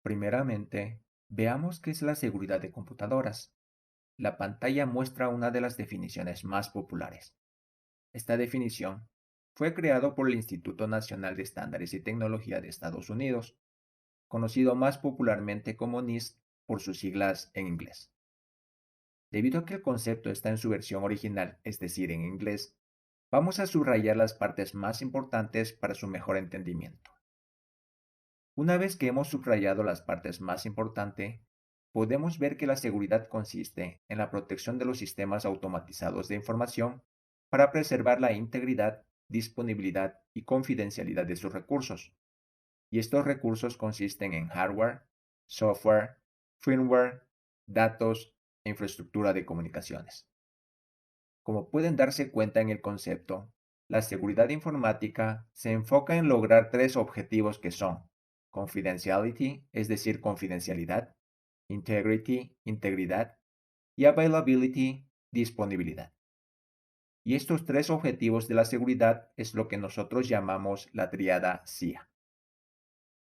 Primeramente, veamos qué es la seguridad de computadoras. La pantalla muestra una de las definiciones más populares. Esta definición fue creado por el Instituto Nacional de Estándares y Tecnología de Estados Unidos, conocido más popularmente como NIST por sus siglas en inglés. Debido a que el concepto está en su versión original, es decir, en inglés, vamos a subrayar las partes más importantes para su mejor entendimiento. Una vez que hemos subrayado las partes más importantes, podemos ver que la seguridad consiste en la protección de los sistemas automatizados de información para preservar la integridad, disponibilidad y confidencialidad de sus recursos. Y estos recursos consisten en hardware, software, firmware, datos e infraestructura de comunicaciones. Como pueden darse cuenta en el concepto, la seguridad informática se enfoca en lograr tres objetivos que son confidentiality, es decir, confidencialidad, integrity, integridad, y availability, disponibilidad. Y estos tres objetivos de la seguridad es lo que nosotros llamamos la tríada CIA.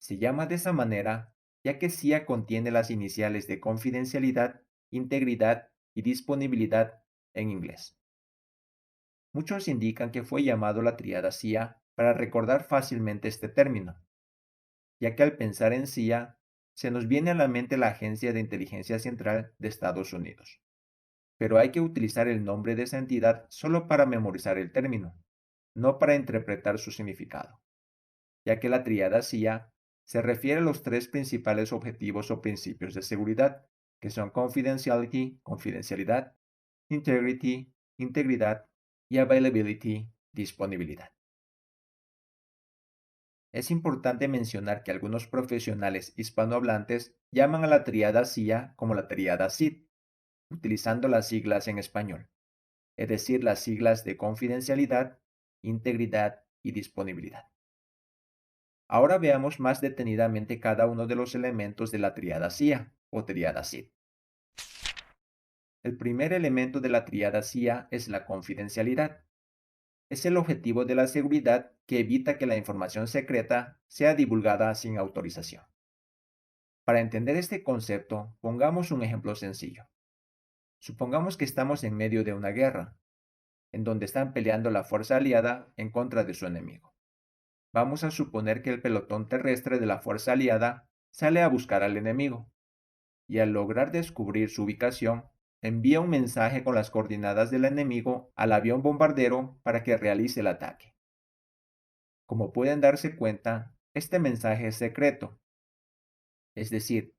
Se llama de esa manera ya que CIA contiene las iniciales de confidencialidad, integridad y disponibilidad en inglés. Muchos indican que fue llamado la tríada CIA para recordar fácilmente este término, ya que al pensar en CIA se nos viene a la mente la Agencia de Inteligencia Central de Estados Unidos. Pero hay que utilizar el nombre de esa entidad solo para memorizar el término, no para interpretar su significado, ya que la tríada CIA se refiere a los tres principales objetivos o principios de seguridad, que son confidentiality, confidencialidad, integrity, integridad y availability, disponibilidad. Es importante mencionar que algunos profesionales hispanohablantes llaman a la tríada CIA como la tríada SID, utilizando las siglas en español, es decir, las siglas de confidencialidad, integridad y disponibilidad. Ahora veamos más detenidamente cada uno de los elementos de la tríada CIA o tríada SID. El primer elemento de la tríada CIA es la confidencialidad. Es el objetivo de la seguridad que evita que la información secreta sea divulgada sin autorización. Para entender este concepto, pongamos un ejemplo sencillo. Supongamos que estamos en medio de una guerra, en donde están peleando la fuerza aliada en contra de su enemigo. Vamos a suponer que el pelotón terrestre de la fuerza aliada sale a buscar al enemigo, y al lograr descubrir su ubicación, envía un mensaje con las coordenadas del enemigo al avión bombardero para que realice el ataque. Como pueden darse cuenta, este mensaje es secreto, es decir,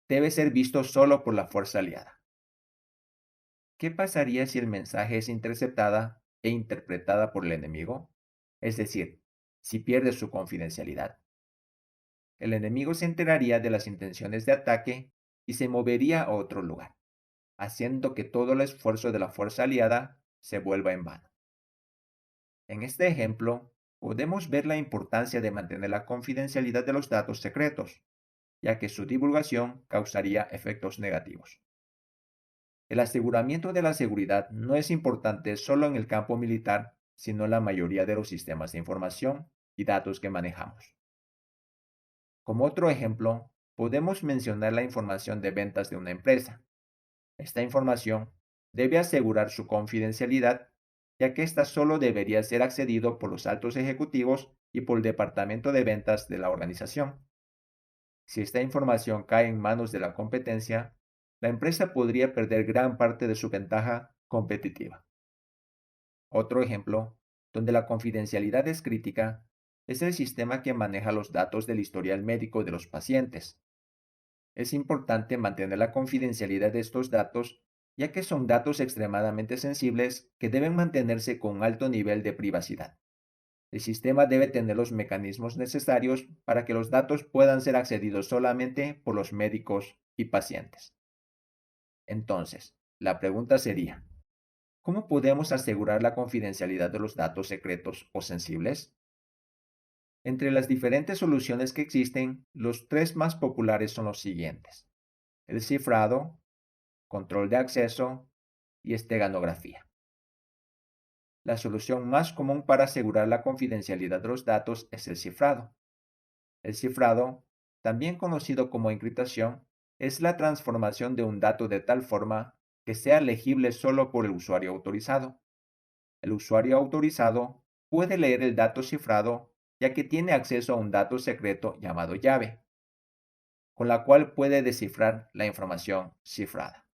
debe ser visto solo por la fuerza aliada. ¿Qué pasaría si el mensaje es interceptada e interpretada por el enemigo? Es decir, si pierde su confidencialidad. El enemigo se enteraría de las intenciones de ataque y se movería a otro lugar, haciendo que todo el esfuerzo de la fuerza aliada se vuelva en vano. En este ejemplo, podemos ver la importancia de mantener la confidencialidad de los datos secretos, ya que su divulgación causaría efectos negativos. El aseguramiento de la seguridad no es importante solo en el campo militar, sino en la mayoría de los sistemas de información y datos que manejamos. Como otro ejemplo, podemos mencionar la información de ventas de una empresa. Esta información debe asegurar su confidencialidad, ya que ésta solo debería ser accedido por los altos ejecutivos y por el departamento de ventas de la organización. Si esta información cae en manos de la competencia, la empresa podría perder gran parte de su ventaja competitiva. Otro ejemplo, donde la confidencialidad es crítica, es el sistema que maneja los datos del historial médico de los pacientes. Es importante mantener la confidencialidad de estos datos, ya que son datos extremadamente sensibles que deben mantenerse con un alto nivel de privacidad. El sistema debe tener los mecanismos necesarios para que los datos puedan ser accedidos solamente por los médicos y pacientes. Entonces, la pregunta sería, ¿cómo podemos asegurar la confidencialidad de los datos secretos o sensibles? Entre las diferentes soluciones que existen, los tres más populares son los siguientes: el cifrado, control de acceso y esteganografía. La solución más común para asegurar la confidencialidad de los datos es el cifrado. El cifrado también conocido como encriptación, es la transformación de un dato de tal forma que sea legible solo por el usuario autorizado. El usuario autorizado puede leer el dato cifrado ya que tiene acceso a un dato secreto llamado llave, con la cual puede descifrar la información cifrada.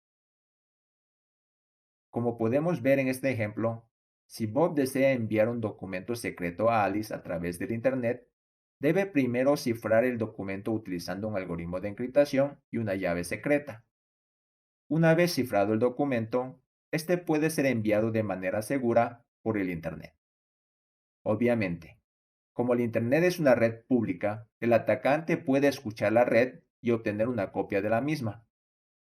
Como podemos ver en este ejemplo, si Bob desea enviar un documento secreto a Alice a través del Internet, debe primero cifrar el documento utilizando un algoritmo de encriptación y una llave secreta. Una vez cifrado el documento, este puede ser enviado de manera segura por el Internet. Obviamente, como el Internet es una red pública, el atacante puede escuchar la red y obtener una copia de la misma.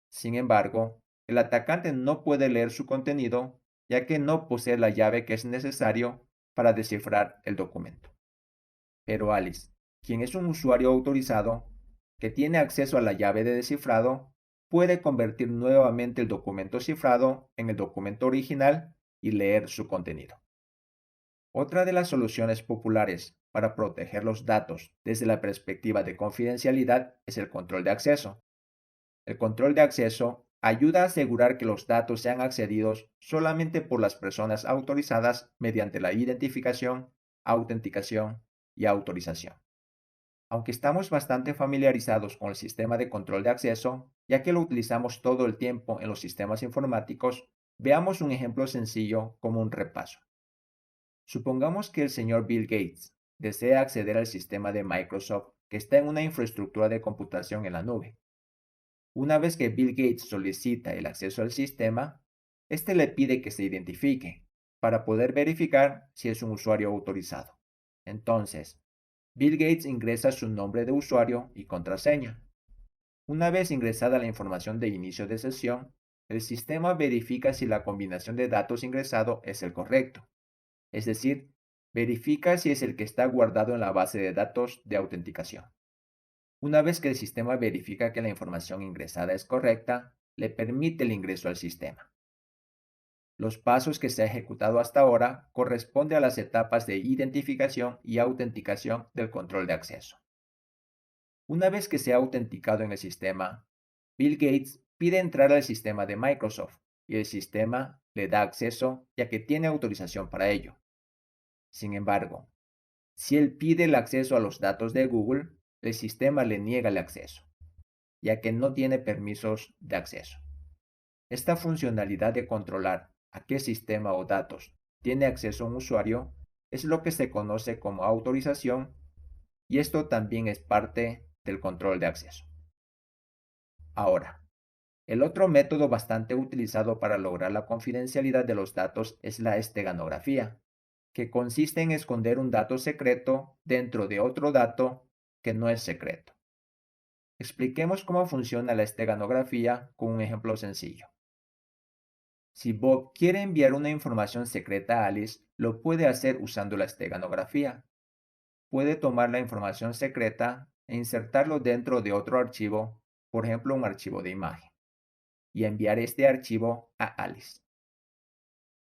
Sin embargo, el atacante no puede leer su contenido ya que no posee la llave que es necesario para descifrar el documento. Pero Alice, quien es un usuario autorizado que tiene acceso a la llave de descifrado, puede convertir nuevamente el documento cifrado en el documento original y leer su contenido. Otra de las soluciones populares para proteger los datos desde la perspectiva de confidencialidad es el control de acceso. El control de acceso ayuda a asegurar que los datos sean accedidos solamente por las personas autorizadas mediante la identificación, autenticación y autorización. Aunque estamos bastante familiarizados con el sistema de control de acceso, ya que lo utilizamos todo el tiempo en los sistemas informáticos, veamos un ejemplo sencillo como un repaso. Supongamos que el señor Bill Gates desea acceder al sistema de Microsoft que está en una infraestructura de computación en la nube. Una vez que Bill Gates solicita el acceso al sistema, este le pide que se identifique para poder verificar si es un usuario autorizado. Entonces, Bill Gates ingresa su nombre de usuario y contraseña. Una vez ingresada la información de inicio de sesión, el sistema verifica si la combinación de datos ingresado es el correcto, es decir, verifica si es el que está guardado en la base de datos de autenticación. Una vez que el sistema verifica que la información ingresada es correcta, le permite el ingreso al sistema. Los pasos que se ha ejecutado hasta ahora corresponden a las etapas de identificación y autenticación del control de acceso. Una vez que se ha autenticado en el sistema, Bill Gates pide entrar al sistema de Microsoft y el sistema le da acceso ya que tiene autorización para ello. Sin embargo, si él pide el acceso a los datos de Google, el sistema le niega el acceso, ya que no tiene permisos de acceso. Esta funcionalidad de controlar a qué sistema o datos tiene acceso un usuario es lo que se conoce como autorización y esto también es parte del control de acceso. Ahora, el otro método bastante utilizado para lograr la confidencialidad de los datos es la esteganografía, que consiste en esconder un dato secreto dentro de otro dato que no es secreto. Expliquemos cómo funciona la esteganografía con un ejemplo sencillo. Si Bob quiere enviar una información secreta a Alice, lo puede hacer usando la esteganografía. Puede tomar la información secreta e insertarlo dentro de otro archivo, por ejemplo un archivo de imagen, y enviar este archivo a Alice.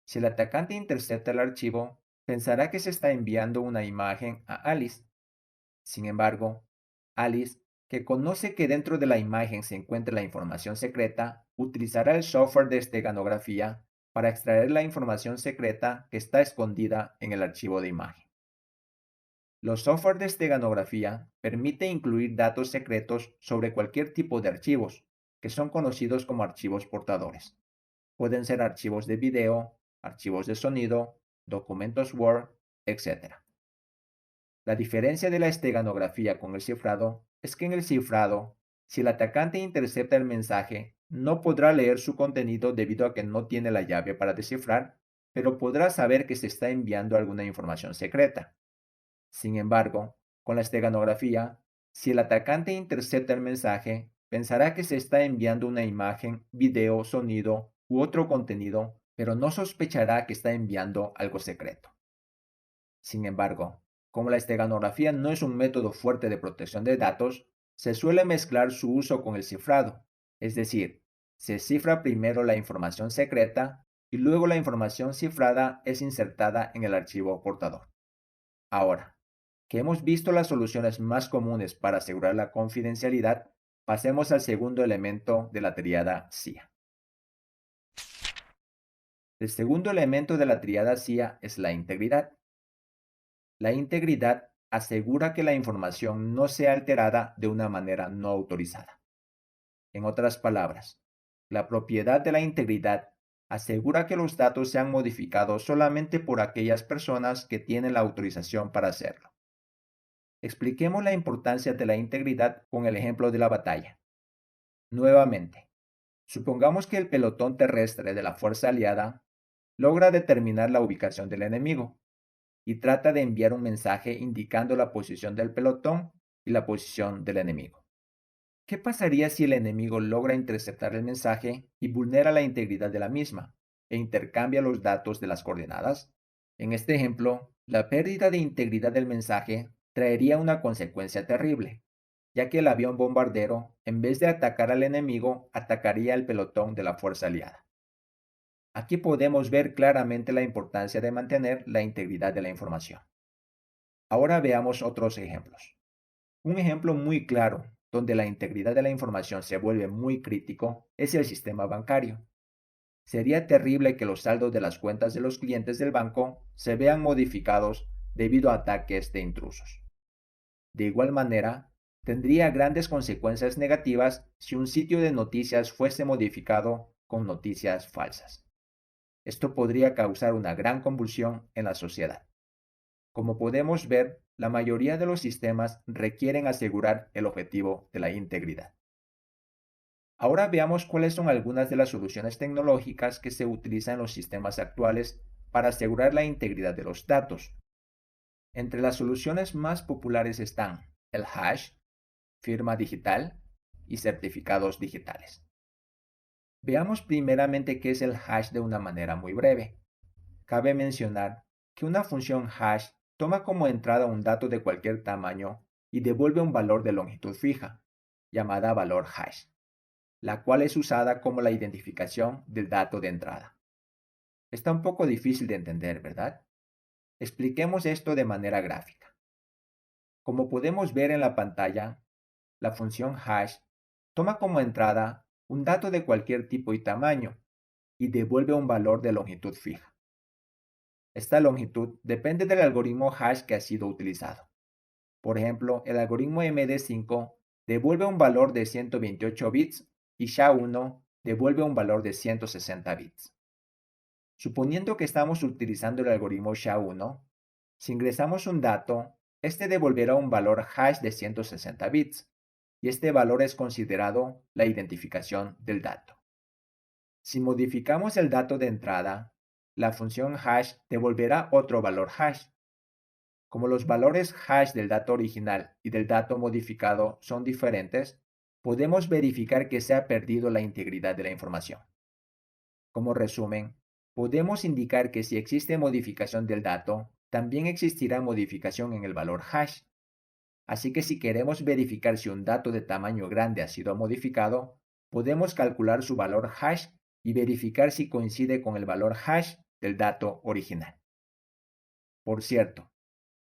Si el atacante intercepta el archivo, pensará que se está enviando una imagen a Alice. Sin embargo, Alice, que conoce que dentro de la imagen se encuentra la información secreta, utilizará el software de esteganografía para extraer la información secreta que está escondida en el archivo de imagen. Los software de esteganografía permiten incluir datos secretos sobre cualquier tipo de archivos, que son conocidos como archivos portadores. Pueden ser archivos de video, archivos de sonido, documentos Word, etc. La diferencia de la esteganografía con el cifrado es que en el cifrado, si el atacante intercepta el mensaje, no podrá leer su contenido debido a que no tiene la llave para descifrar, pero podrá saber que se está enviando alguna información secreta. Sin embargo, con la esteganografía, si el atacante intercepta el mensaje, pensará que se está enviando una imagen, video, sonido u otro contenido, pero no sospechará que está enviando algo secreto. Sin embargo, como la esteganografía no es un método fuerte de protección de datos, se suele mezclar su uso con el cifrado, es decir, se cifra primero la información secreta y luego la información cifrada es insertada en el archivo portador. Ahora, Que hemos visto las soluciones más comunes para asegurar la confidencialidad, pasemos al segundo elemento de la tríada CIA. El segundo elemento de la tríada CIA es la integridad. La integridad asegura que la información no sea alterada de una manera no autorizada. En otras palabras, la propiedad de la integridad asegura que los datos sean modificados solamente por aquellas personas que tienen la autorización para hacerlo. Expliquemos la importancia de la integridad con el ejemplo de la batalla. Nuevamente, supongamos que el pelotón terrestre de la Fuerza Aliada logra determinar la ubicación del enemigo y trata de enviar un mensaje indicando la posición del pelotón y la posición del enemigo. ¿Qué pasaría si el enemigo logra interceptar el mensaje y vulnera la integridad de la misma e intercambia los datos de las coordenadas? En este ejemplo, la pérdida de integridad del mensaje traería una consecuencia terrible, ya que el avión bombardero, en vez de atacar al enemigo, atacaría al pelotón de la fuerza aliada. Aquí podemos ver claramente la importancia de mantener la integridad de la información. Ahora veamos otros ejemplos. Un ejemplo muy claro donde la integridad de la información se vuelve muy crítico es el sistema bancario. Sería terrible que los saldos de las cuentas de los clientes del banco se vean modificados debido a ataques de intrusos. De igual manera, tendría grandes consecuencias negativas si un sitio de noticias fuese modificado con noticias falsas. Esto podría causar una gran convulsión en la sociedad. Como podemos ver, la mayoría de los sistemas requieren asegurar el objetivo de la integridad. Ahora veamos cuáles son algunas de las soluciones tecnológicas que se utilizan en los sistemas actuales para asegurar la integridad de los datos. Entre las soluciones más populares están el hash, firma digital y certificados digitales. Veamos primeramente qué es el hash de una manera muy breve. Cabe mencionar que una función hash toma como entrada un dato de cualquier tamaño y devuelve un valor de longitud fija, llamada valor hash, la cual es usada como la identificación del dato de entrada. Está un poco difícil de entender, ¿verdad? Expliquemos esto de manera gráfica. Como podemos ver en la pantalla, la función hash toma como entrada un dato de cualquier tipo y tamaño y devuelve un valor de longitud fija. Esta longitud depende del algoritmo hash que ha sido utilizado. Por ejemplo, el algoritmo MD5 devuelve un valor de 128 bits y SHA-1 devuelve un valor de 160 bits. Suponiendo que estamos utilizando el algoritmo SHA-1, si ingresamos un dato, este devolverá un valor hash de 160 bits, y este valor es considerado la identificación del dato. Si modificamos el dato de entrada, la función hash devolverá otro valor hash. Como los valores hash del dato original y del dato modificado son diferentes, podemos verificar que se ha perdido la integridad de la información. Como resumen, podemos indicar que si existe modificación del dato, también existirá modificación en el valor hash. Así que si queremos verificar si un dato de tamaño grande ha sido modificado, podemos calcular su valor hash y verificar si coincide con el valor hash del dato original. Por cierto,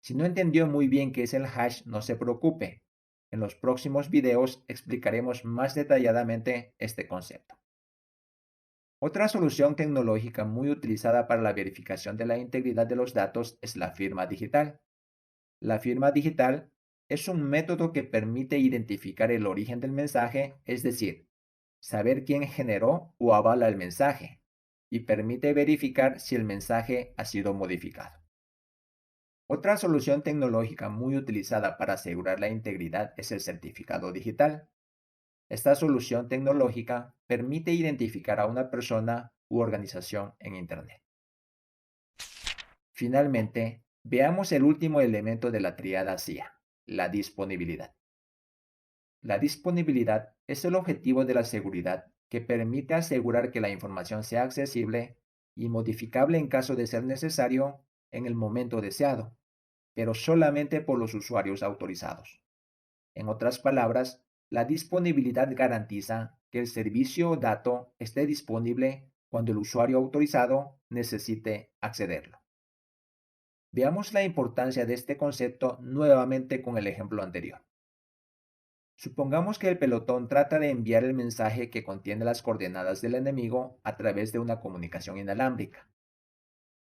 si no entendió muy bien qué es el hash, no se preocupe. En los próximos videos explicaremos más detalladamente este concepto. Otra solución tecnológica muy utilizada para la verificación de la integridad de los datos es la firma digital. La firma digital es un método que permite identificar el origen del mensaje, es decir, saber quién generó o avala el mensaje, y permite verificar si el mensaje ha sido modificado. Otra solución tecnológica muy utilizada para asegurar la integridad es el certificado digital. Esta solución tecnológica permite identificar a una persona u organización en Internet. Finalmente, veamos el último elemento de la tríada CIA, la disponibilidad. La disponibilidad es el objetivo de la seguridad que permite asegurar que la información sea accesible y modificable en caso de ser necesario en el momento deseado, pero solamente por los usuarios autorizados. En otras palabras, la disponibilidad garantiza que el servicio o dato esté disponible cuando el usuario autorizado necesite accederlo. Veamos la importancia de este concepto nuevamente con el ejemplo anterior. Supongamos que el pelotón trata de enviar el mensaje que contiene las coordenadas del enemigo a través de una comunicación inalámbrica.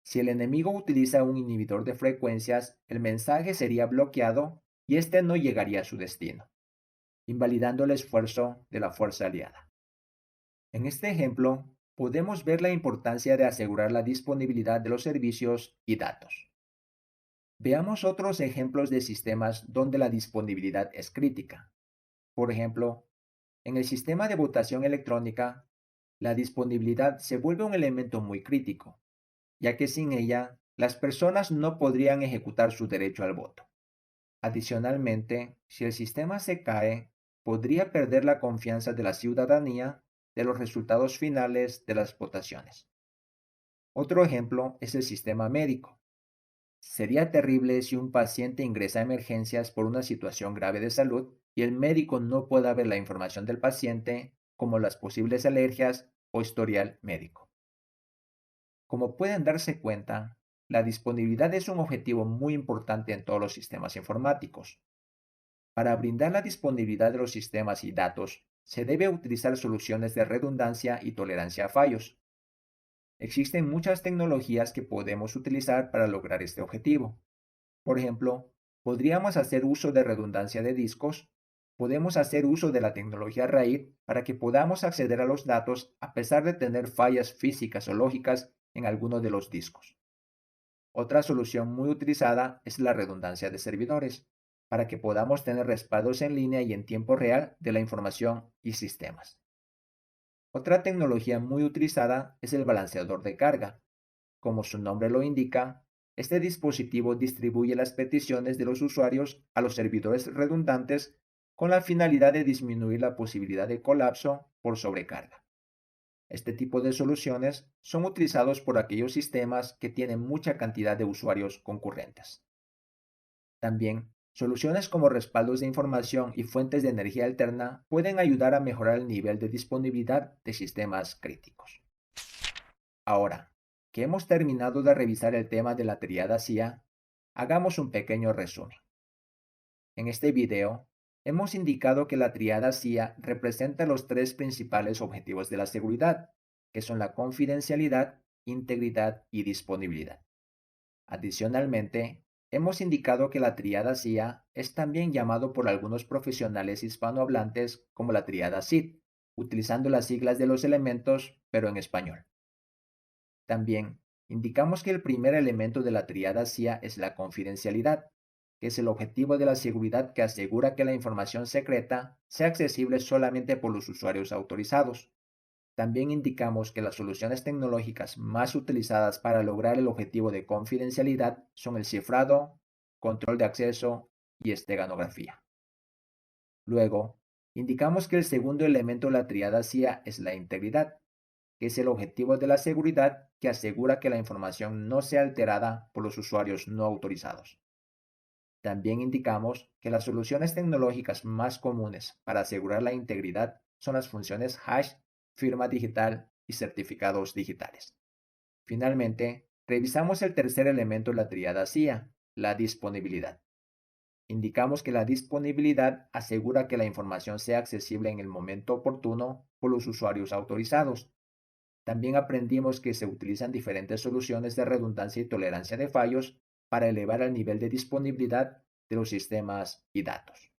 Si el enemigo utiliza un inhibidor de frecuencias, el mensaje sería bloqueado y este no llegaría a su destino, invalidando el esfuerzo de la fuerza aliada. En este ejemplo, podemos ver la importancia de asegurar la disponibilidad de los servicios y datos. Veamos otros ejemplos de sistemas donde la disponibilidad es crítica. Por ejemplo, en el sistema de votación electrónica, la disponibilidad se vuelve un elemento muy crítico, ya que sin ella, las personas no podrían ejecutar su derecho al voto. Adicionalmente, si el sistema se cae, podría perder la confianza de la ciudadanía de los resultados finales de las votaciones. Otro ejemplo es el sistema médico. Sería terrible si un paciente ingresa a emergencias por una situación grave de salud y el médico no pueda ver la información del paciente, como las posibles alergias o historial médico. Como pueden darse cuenta, la disponibilidad es un objetivo muy importante en todos los sistemas informáticos. Para brindar la disponibilidad de los sistemas y datos, se debe utilizar soluciones de redundancia y tolerancia a fallos. Existen muchas tecnologías que podemos utilizar para lograr este objetivo. Por ejemplo, podríamos hacer uso de redundancia de discos, podemos hacer uso de la tecnología RAID para que podamos acceder a los datos a pesar de tener fallas físicas o lógicas en alguno de los discos. Otra solución muy utilizada es la redundancia de servidores, para que podamos tener respaldos en línea y en tiempo real de la información y sistemas. Otra tecnología muy utilizada es el balanceador de carga. Como su nombre lo indica, este dispositivo distribuye las peticiones de los usuarios a los servidores redundantes con la finalidad de disminuir la posibilidad de colapso por sobrecarga. Este tipo de soluciones son utilizados por aquellos sistemas que tienen mucha cantidad de usuarios concurrentes. También, soluciones como respaldos de información y fuentes de energía alterna pueden ayudar a mejorar el nivel de disponibilidad de sistemas críticos. Ahora, que hemos terminado de revisar el tema de la tríada CIA, hagamos un pequeño resumen. En este video, hemos indicado que la tríada CIA representa los tres principales objetivos de la seguridad, que son la confidencialidad, integridad y disponibilidad. Adicionalmente, hemos indicado que la tríada CIA es también llamado por algunos profesionales hispanohablantes como la tríada SID, utilizando las siglas de los elementos, pero en español. También indicamos que el primer elemento de la tríada CIA es la confidencialidad, que es el objetivo de la seguridad que asegura que la información secreta sea accesible solamente por los usuarios autorizados. También indicamos que las soluciones tecnológicas más utilizadas para lograr el objetivo de confidencialidad son el cifrado, control de acceso y esteganografía. Luego, indicamos que el segundo elemento de la tríada CIA es la integridad, que es el objetivo de la seguridad que asegura que la información no sea alterada por los usuarios no autorizados. También indicamos que las soluciones tecnológicas más comunes para asegurar la integridad son las funciones hash, firma digital y certificados digitales. Finalmente, revisamos el tercer elemento de la tríada CIA, la disponibilidad. Indicamos que la disponibilidad asegura que la información sea accesible en el momento oportuno por los usuarios autorizados. También aprendimos que se utilizan diferentes soluciones de redundancia y tolerancia de fallos para elevar el nivel de disponibilidad de los sistemas y datos.